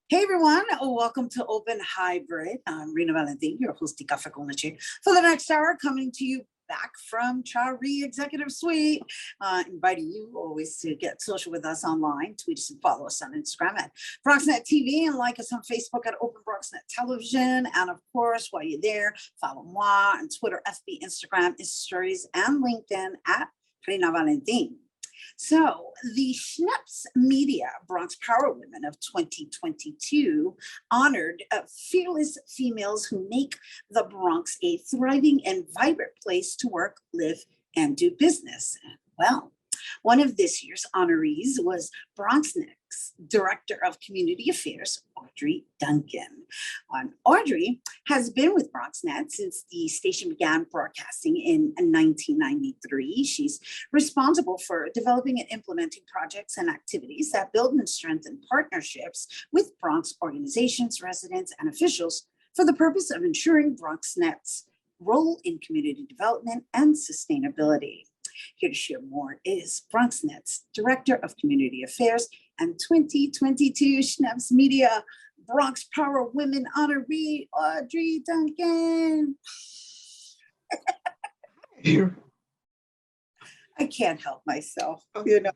Hey everyone, welcome to Open Hybrid. I'm Rhina Valentin, your host of Café con Leche. For the next hour, coming to you back from Chari Executive Suite, inviting you always to get social with us online. Tweet us and follow us on Instagram at Bronxnet TV and like us on Facebook at Open Bronxnet Television. And of course, while you're there, follow moi on Twitter, FB, Instagram, Insta Stories, and LinkedIn at Rhina Valentin. So the Schneps Media Bronx Power Women of 2022 honored fearless females who make the Bronx a thriving and vibrant place to work, live, and do business. Well, one of this year's honorees was Bronxnet's Director of Community Affairs, Audrey Duncan. Audrey has been with Bronxnet since the station began broadcasting in 1993. She's responsible for developing and implementing projects and activities that build and strengthen partnerships with Bronx organizations, residents, and officials for the purpose of ensuring Bronxnet's role in community development and sustainability. Here to share more is Bronxnet's Director of Community Affairs and 2022 Schneps Media Bronx Power Women Honoree Audrey Duncan. I can't help myself, you know.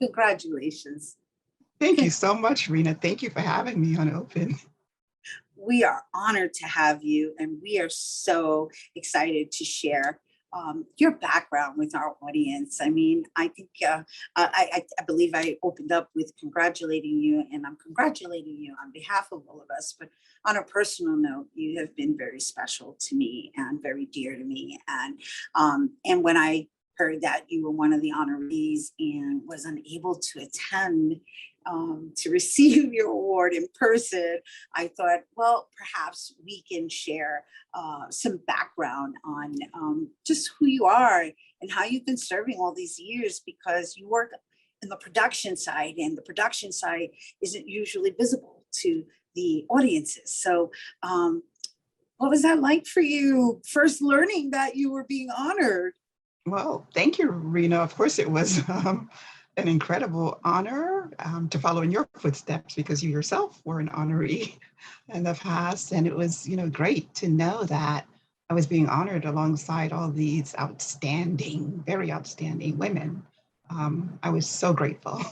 Congratulations. Thank you so much, Rhina. Thank you for having me on Open. We are honored to have you, and we are so excited to share your background with our audience. I mean, I think I believe I opened up with congratulating you, and I'm congratulating you on behalf of all of us. But on a personal note, you have been very special to me and very dear to me. And when I heard that you were one of the honorees and was unable to attend to receive your award in person, I thought, well, perhaps we can share some background on just who you are and how you've been serving all these years, because you work in the production side, and the production side isn't usually visible to the audiences. So what was that like for you, first learning that you were being honored? Well, thank you, Rhina. Of course, it was an incredible honor to follow in your footsteps, because you yourself were an honoree in the past. And it was, great to know that I was being honored alongside all these outstanding, very outstanding women. I was so grateful.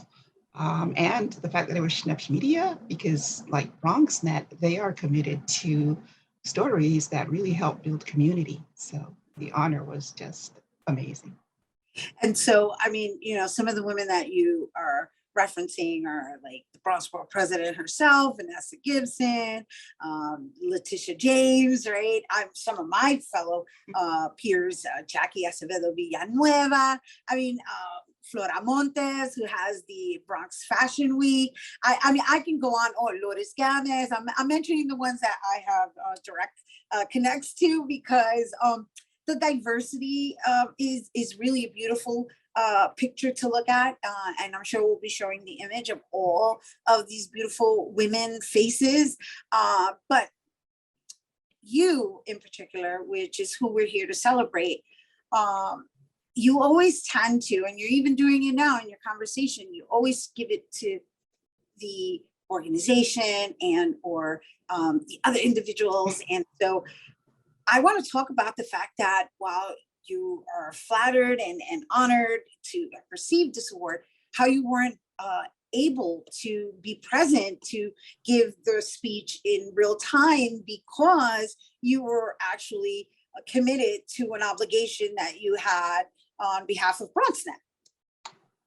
And the fact that it was Schneps Media, because like Bronxnet, they are committed to stories that really help build community. So the honor was just amazing. And so, I mean, some of the women that you are referencing are like the Bronx Board President herself, Vanessa Gibson, Letitia James, right? Some of my fellow peers, Jackie Acevedo Villanueva. I mean, Flora Montes, who has the Bronx Fashion Week. I mean, I can go on. Oh, Lourdes Games. I'm mentioning the ones that I have direct connects to, because the diversity is really a beautiful picture to look at. And I'm sure we'll be showing the image of all of these beautiful women faces. But you in particular, which is who we're here to celebrate, you always tend to, and you're even doing it now in your conversation, you always give it to the organization and or the other individuals. And so I want to talk about the fact that while you are flattered and honored to receive this award, how you weren't able to be present to give the speech in real time, because you were actually committed to an obligation that you had on behalf of Bronxnet.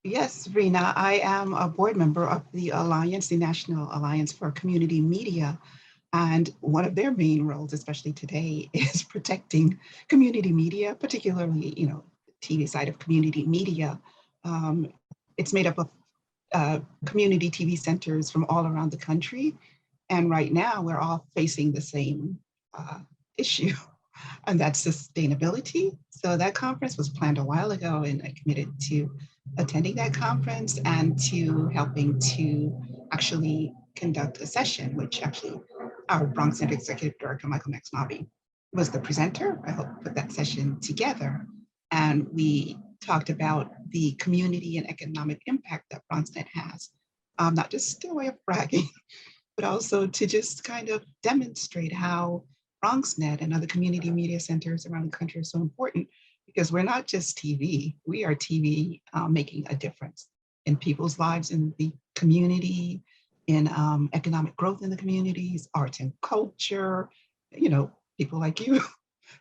Yes, Rhina, I am a board member of the Alliance, the National Alliance for Community Media. And one of their main roles, especially today, is protecting community media, particularly, TV side of community media. It's made up of community TV centers from all around the country. And right now, we're all facing the same issue, and that's sustainability. So that conference was planned a while ago, and I committed to attending that conference and to helping to actually conduct a session, which actually our Bronxnet Executive Director, Michael Maxnavi, was the presenter. I helped put that session together. And we talked about the community and economic impact that Bronxnet has not just a way of bragging, but also to just kind of demonstrate how Bronxnet and other community media centers around the country are so important, because we're not just TV, we are TV making a difference in people's lives, in the community, in economic growth in the communities, arts and culture, people like you.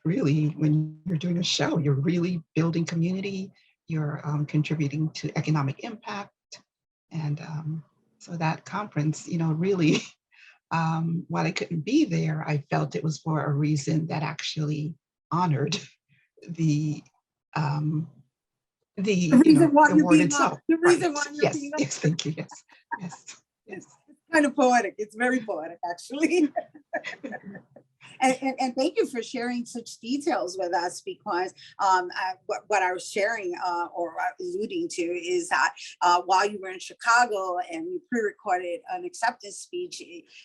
Really, when you're doing a show, you're really building community, you're contributing to economic impact. And so that conference, really, while I couldn't be there, I felt it was for a reason that actually honored the um, The reason why the you're award being on, itself. the Right. reason why you're Yes. being on. Yes. Thank you. Yes. Yes. Yes. It's kind of poetic. It's very poetic, actually. And thank you for sharing such details with us, because what I was sharing or alluding to is that while you were in Chicago and you pre-recorded an acceptance speech,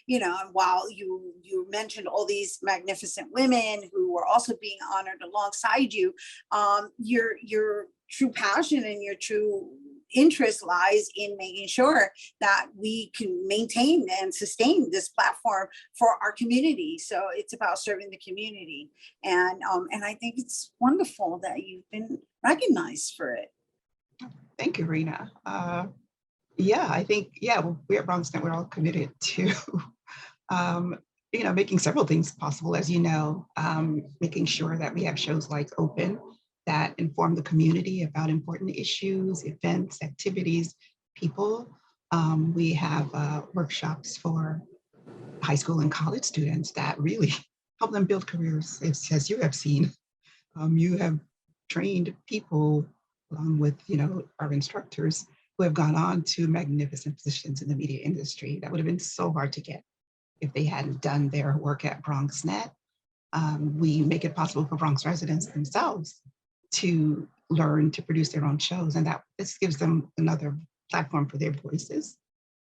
and while you mentioned all these magnificent women who were also being honored alongside you, your true passion and your true interest lies in making sure that we can maintain and sustain this platform for our community. So it's about serving the community, and I think it's wonderful that you've been recognized for it. Thank you, Rhina. I think we at Bronxnet, we're all committed to making several things possible, as you know, making sure that we have shows like Open that inform the community about important issues, events, activities, people. We have workshops for high school and college students that really help them build careers. As you have seen, you have trained people along with our instructors who have gone on to magnificent positions in the media industry. That would have been so hard to get if they hadn't done their work at Bronxnet. We make it possible for Bronx residents themselves to learn to produce their own shows, and that this gives them another platform for their voices,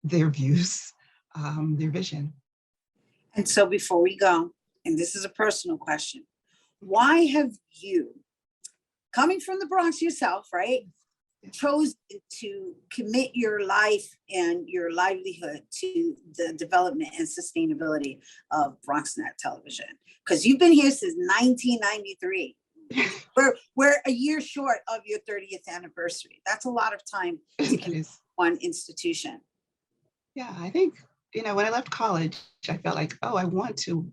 their views, their vision. And so before we go, and this is a personal question, why have you, coming from the Bronx yourself, right, chosen to commit your life and your livelihood to the development and sustainability of Bronxnet television? Because you've been here since 1993. We're a year short of your 30th anniversary. That's a lot of time to commit one institution. Yeah, I think, when I left college, I felt like, I want to,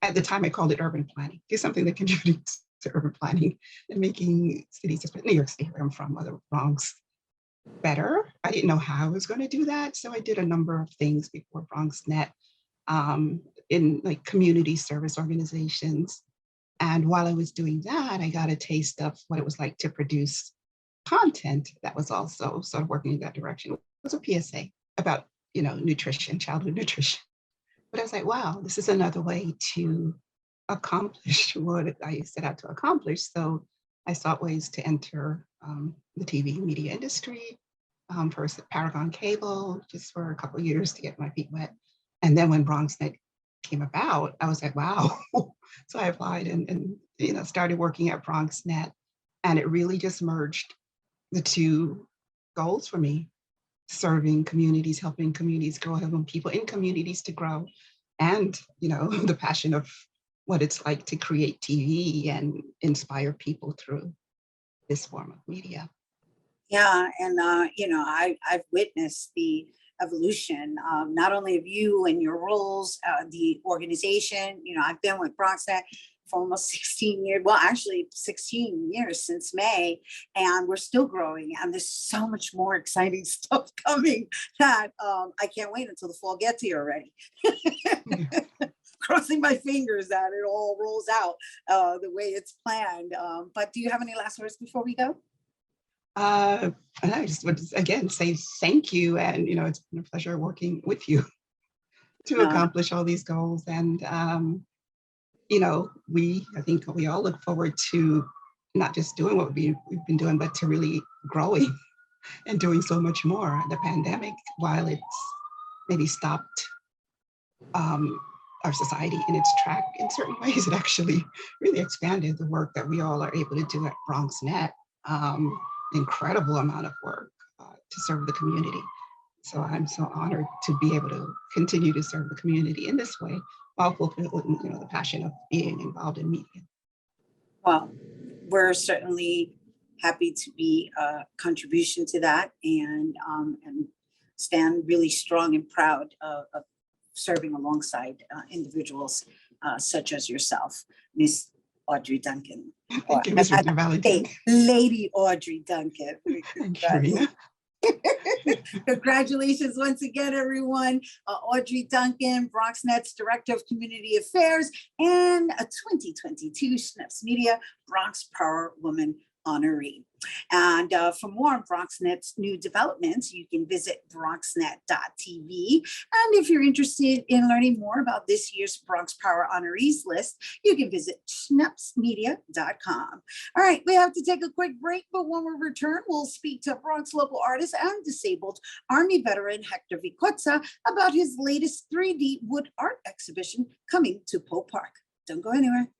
at the time I called it urban planning, do something that contributes to urban planning and making cities, especially New York State, where I'm from, or the Bronx, better. I didn't know how I was going to do that. So I did a number of things before Bronxnet in like community service organizations. And while I was doing that, I got a taste of what it was like to produce content that was also sort of working in that direction. It was a PSA about, nutrition, childhood nutrition. But I was like, wow, this is another way to accomplish what I set out to accomplish. So I sought ways to enter the TV media industry, first at Paragon Cable, just for a couple of years to get my feet wet. And then when Bronxnet came about, I was like, wow. So I applied and started working at Bronxnet, and it really just merged the two goals for me: serving communities, helping communities grow, helping people in communities to grow, and the passion of what it's like to create TV and inspire people through this form of media. Yeah, and I've witnessed the evolution, not only of you and your roles, the organization. I've been with Bronxnet for almost 16 years. Well, actually 16 years since May, and we're still growing. And there's so much more exciting stuff coming that I can't wait until the fall gets here already. Crossing my fingers that it all rolls out the way it's planned. But do you have any last words before we go? And I just would again say thank you, and it's been a pleasure working with you to accomplish all these goals. And I think we all look forward to not just doing what we've been doing, but to really growing and doing so much more. The pandemic, while it's maybe stopped our society in its track in certain ways, it actually really expanded the work that we all are able to do at Bronxnet. Incredible amount of work to serve the community. So I'm so honored to be able to continue to serve the community in this way while fulfilling, the passion of being involved in media. Well, we're certainly happy to be a contribution to that, and stand really strong and proud of serving alongside individuals such as yourself, Miss Audrey Duncan. Thank you, Ms. Rhina Valentin. Lady Audrey Duncan. Thank you, Rhina. Congratulations once again, everyone. Audrey Duncan, Bronxnet's Director of Community Affairs, and a 2022 Schneps Media Bronx Power Woman honoree. And for more on Bronxnet's new developments, you can visit bronxnet.tv. And if you're interested in learning more about this year's Bronx Power honorees list, you can visit schnepsmedia.com. All right, we have to take a quick break, but when we return, we'll speak to Bronx local artist and disabled Army veteran Hector Vicozza about his latest 3D wood art exhibition coming to Poe Park. Don't go anywhere.